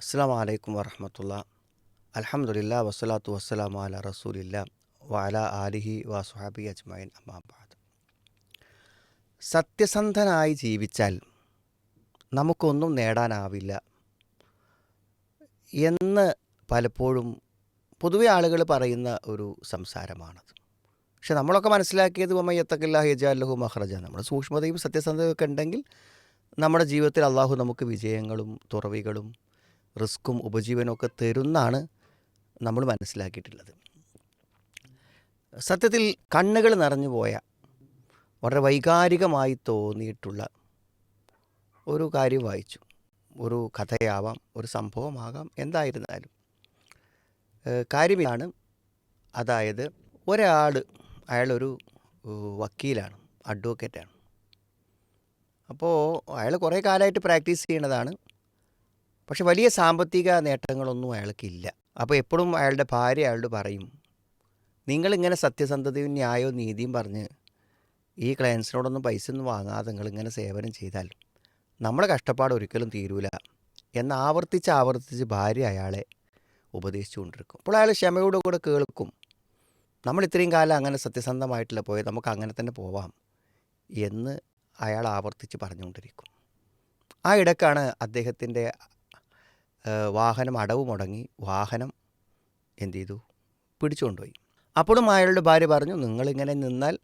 അസ്സലാമു അലൈക്കും വറഹ്മത്തുള്ളാ. അൽഹംദുലില്ലാ വസ്സലാത്തു വസ്സലാമു അലാ റസൂലില്ലാ വഅലാ ആലിഹി വസ്വഹാബിഹി അജ്മഈൻ അമ്മാ ബഅദ്. സത്യസന്ധനായി ജീവിച്ചാൽ നമുക്കൊന്നും നേടാനാവില്ല എന്ന് പലപ്പോഴും പൊതുവെ ആളുകൾ പറയുന്ന ഒരു സംസാരമാണത്. പക്ഷെ നമ്മളൊക്കെ മനസ്സിലാക്കിയത് വമൻ യത്തഖില്ലാഹ യജ്അൽ ലഹു മഖ്റജ, നമ്മുടെ സൂക്ഷ്മതയും സത്യസന്ധതയൊക്കെ ഉണ്ടെങ്കിൽ നമ്മുടെ ജീവിതത്തിൽ അള്ളാഹു നമുക്ക് വിജയങ്ങളും തുറവികളും റിസ്ക്കും ഉപജീവനമൊക്കെ തരുന്നാണ് നമ്മൾ മനസ്സിലാക്കിയിട്ടുള്ളത്. സത്യത്തിൽ കണ്ണുകൾ നിറഞ്ഞു പോയ വളരെ വൈകാരികമായി തോന്നിയിട്ടുള്ള ഒരു കാര്യം വായിച്ചു. ഒരു കഥയാവാം, ഒരു സംഭവമാകാം, എന്തായിരുന്നാലും കാര്യമാണ്. അതായത് അയാളൊരു വക്കീലാണ്, അഡ്വക്കേറ്റാണ്. അപ്പോൾ അയാൾ കുറേ കാലമായിട്ട് പ്രാക്ടീസ് ചെയ്യണതാണ്. പക്ഷെ വലിയ സാമ്പത്തിക നേട്ടങ്ങളൊന്നും അയാൾക്കില്ല. അപ്പോൾ എപ്പോഴും അയാളുടെ ഭാര്യ അയാളോട് പറയും, നിങ്ങളിങ്ങനെ സത്യസന്ധതയും ന്യായവും നീതിയും പറഞ്ഞ് ഈ ക്ലയൻസിനോടൊന്നും പൈസ ഒന്നും വാങ്ങാതെ നിങ്ങളിങ്ങനെ സേവനം ചെയ്താൽ നമ്മളെ കഷ്ടപ്പാട് ഒരിക്കലും തീരൂല എന്ന് ആവർത്തിച്ച് ഭാര്യ അയാളെ ഉപദേശിച്ചു കൊണ്ടിരിക്കും. അപ്പോൾ അയാൾ ക്ഷമയോടുകൂടെ കേൾക്കും. നമ്മൾ ഇത്രയും കാലം അങ്ങനെ സത്യസന്ധമായിട്ടില്ല പോയത്, നമുക്ക് അങ്ങനെ തന്നെ പോവാം എന്ന് അയാൾ ആവർത്തിച്ച് പറഞ്ഞുകൊണ്ടിരിക്കും. ആ ഇടയ്ക്കാണ് അദ്ദേഹത്തിൻ്റെ വാഹനം അടവ് മുടങ്ങി. വാഹനം എന്ത് ചെയ്തു? പിടിച്ചുകൊണ്ടുപോയി. അപ്പോഴും അയാളുടെ ഭാര്യ പറഞ്ഞു, നിങ്ങളിങ്ങനെ നിന്നാൽ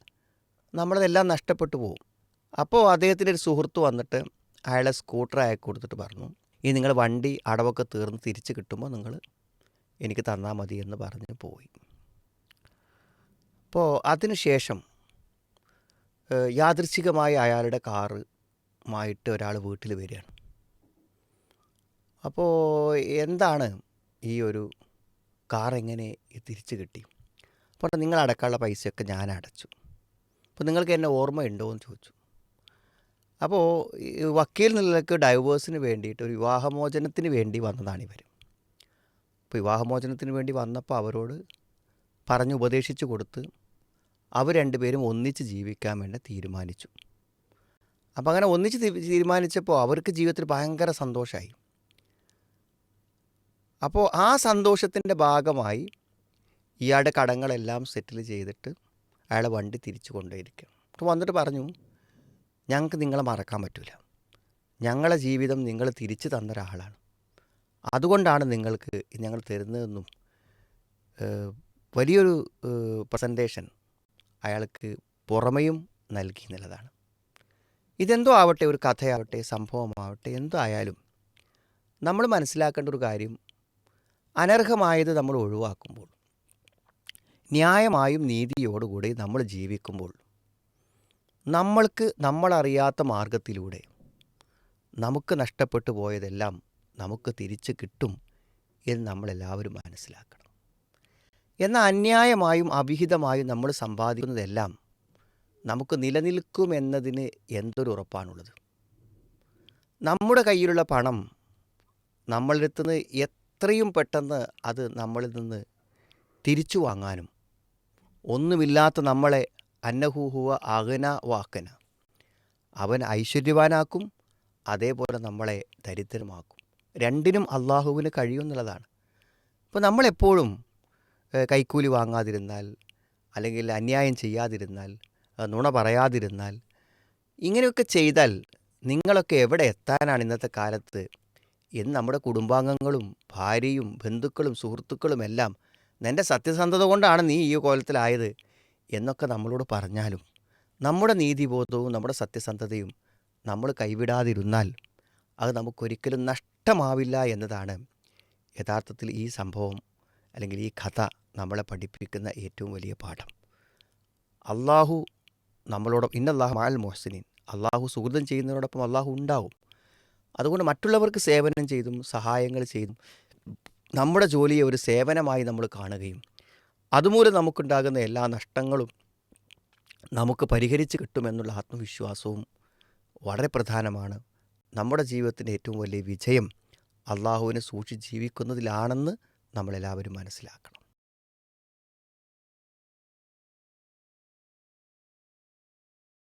നമ്മളതെല്ലാം നഷ്ടപ്പെട്ടു പോകും. അപ്പോൾ അദ്ദേഹത്തിൻ്റെ ഒരു സുഹൃത്ത് വന്നിട്ട് അയാളെ സ്കൂട്ടർ അയക്ക് കൊടുത്തിട്ട് പറഞ്ഞു, ഈ നിങ്ങൾ വണ്ടി അടവൊക്കെ തീർന്ന് തിരിച്ച് കിട്ടുമ്പോൾ നിങ്ങൾ എനിക്ക് തന്നാൽ മതി എന്ന് പറഞ്ഞ് പോയി. അപ്പോൾ അതിനുശേഷം യാദൃച്ഛികമായി അയാളുടെ കാറുമായിട്ട് ഒരാൾ വീട്ടിൽ വരികയാണ്. അപ്പോൾ എന്താണ് ഈ ഒരു കാർ എങ്ങനെ തിരിച്ച് കിട്ടി? അപ്പോൾ നിങ്ങൾ അടക്കാനുള്ള പൈസയൊക്കെ ഞാൻ അടച്ചു. അപ്പോൾ നിങ്ങൾക്ക് എന്നെ ഓർമ്മയുണ്ടോ എന്ന് ചോദിച്ചു. അപ്പോൾ വക്കീൽ നിലക്ക് ഡൈവേഴ്സിന് വേണ്ടിയിട്ട് ഒരു വിവാഹമോചനത്തിന് വേണ്ടി വന്നതാണിവർ. അപ്പോൾ വിവാഹമോചനത്തിന് വേണ്ടി വന്നപ്പോൾ അവരോട് പറഞ്ഞ് ഉപദേശിച്ച് കൊടുത്ത് അവർ രണ്ടുപേരും ഒന്നിച്ച് ജീവിക്കാൻ വേണ്ടി തീരുമാനിച്ചു. അപ്പോൾ അങ്ങനെ ഒന്നിച്ച് തീരുമാനിച്ചപ്പോൾ അവർക്ക് ജീവിതത്തിൽ ഭയങ്കര സന്തോഷമായി. അപ്പോൾ ആ സന്തോഷത്തിൻ്റെ ഭാഗമായി ഇയാളുടെ കടങ്ങളെല്ലാം സെറ്റിൽ ചെയ്തിട്ട് അയാളെ വണ്ടി തിരിച്ചു കൊണ്ടുപോയിരിക്കുകയാണ്. അപ്പോൾ വന്നിട്ട് പറഞ്ഞു, ഞങ്ങൾക്ക് നിങ്ങളെ മറക്കാൻ പറ്റില്ല, ഞങ്ങളെ ജീവിതം നിങ്ങൾ തിരിച്ചു തന്ന ഒരാളാണ്, അതുകൊണ്ടാണ് നിങ്ങൾക്ക് ഞങ്ങൾ തരുന്നതെന്നും വലിയൊരു പ്രസൻറ്റേഷൻ അയാൾക്ക് പുറമെയും നൽകി എന്നുള്ളതാണ്. ഇതെന്തോ ആവട്ടെ, ഒരു കഥയാവട്ടെ, സംഭവമാവട്ടെ, എന്തോ ആയാലും നമ്മൾ മനസ്സിലാക്കേണ്ട ഒരു കാര്യം, അനർഹമായത് നമ്മൾ ഒഴിവാക്കുമ്പോൾ, ന്യായമായും നീതിയോടുകൂടി നമ്മൾ ജീവിക്കുമ്പോൾ, നമ്മളറിയാത്ത മാർഗത്തിലൂടെ നമുക്ക് നഷ്ടപ്പെട്ടു പോയതെല്ലാം നമുക്ക് തിരിച്ച് കിട്ടും എന്ന് നമ്മളെല്ലാവരും മനസ്സിലാക്കണം. എന്നാൽ അന്യായമായും അവിഹിതമായും നമ്മൾ സമ്പാദിക്കുന്നതെല്ലാം നമുക്ക് നിലനിൽക്കുമെന്നതിന് എന്തൊരു ഉറപ്പാണുള്ളത്? നമ്മുടെ കയ്യിലുള്ള പണം നമ്മളുടെ അടുത്ത് നിന്ന് എത്രയും പെട്ടെന്ന് അത് നമ്മളിൽ നിന്ന് തിരിച്ചു വാങ്ങാനും, ഒന്നുമില്ലാത്ത നമ്മളെ അന്നഹൂഹുവ അഗന വാക്കന, അവൻ ഐശ്വര്യവാനാക്കും, അതേപോലെ നമ്മളെ ദരിദ്രമാക്കും. രണ്ടിനും അള്ളാഹുവിന് കഴിയുമെന്നുള്ളതാണ്. ഇപ്പോൾ നമ്മളെപ്പോഴും കൈക്കൂലി വാങ്ങാതിരുന്നാൽ, അല്ലെങ്കിൽ അന്യായം ചെയ്യാതിരുന്നാൽ, നുണ പറയാതിരുന്നാൽ, ഇങ്ങനെയൊക്കെ ചെയ്താൽ നിങ്ങളൊക്കെ എവിടെ എത്താനാണ് ഇന്നത്തെ കാലത്ത് എന്ന് നമ്മുടെ കുടുംബാംഗങ്ങളും ഭാര്യയും ബന്ധുക്കളും സുഹൃത്തുക്കളും എല്ലാം നിൻ്റെ സത്യസന്ധത കൊണ്ടാണ് നീ ഈ കോലത്തിലായത് എന്നൊക്കെ നമ്മളോട് പറഞ്ഞാലും, നമ്മുടെ നീതിബോധവും നമ്മുടെ സത്യസന്ധതയും നമ്മൾ കൈവിടാതിരുന്നാൽ അത് നമുക്കൊരിക്കലും നഷ്ടമാവില്ല എന്നതാണ് യഥാർത്ഥത്തിൽ ഈ സംഭവം അല്ലെങ്കിൽ ഈ കഥ നമ്മളെ പഠിപ്പിക്കുന്ന ഏറ്റവും വലിയ പാഠം. അള്ളാഹു നമ്മളോടൊപ്പം, ഇന്നല്ലാഹു മഅൽ മുഹ്സിനീൻ, അള്ളാഹു സുഹൃതം ചെയ്യുന്നതിനോടൊപ്പം അള്ളാഹു ഉണ്ടാവും. അതുകൊണ്ട് മറ്റുള്ളവർക്ക് സേവനം ചെയ്തും സഹായങ്ങൾ ചെയ്തും നമ്മുടെ ജോലിയെ ഒരു സേവനമായി നമ്മൾ കാണുകയും അതുമൂലം നമുക്കുണ്ടാകുന്ന എല്ലാ നഷ്ടങ്ങളും നമുക്ക് പരിഹരിച്ച് കിട്ടുമെന്നുള്ള ആത്മവിശ്വാസവും വളരെ പ്രധാനമാണ്. നമ്മുടെ ജീവിതത്തിൻ്റെ ഏറ്റവും വലിയ വിജയം അള്ളാഹുവിനെ സൂക്ഷിച്ച് ജീവിക്കുന്നതിലാണെന്ന് നമ്മളെല്ലാവരും മനസ്സിലാക്കണം.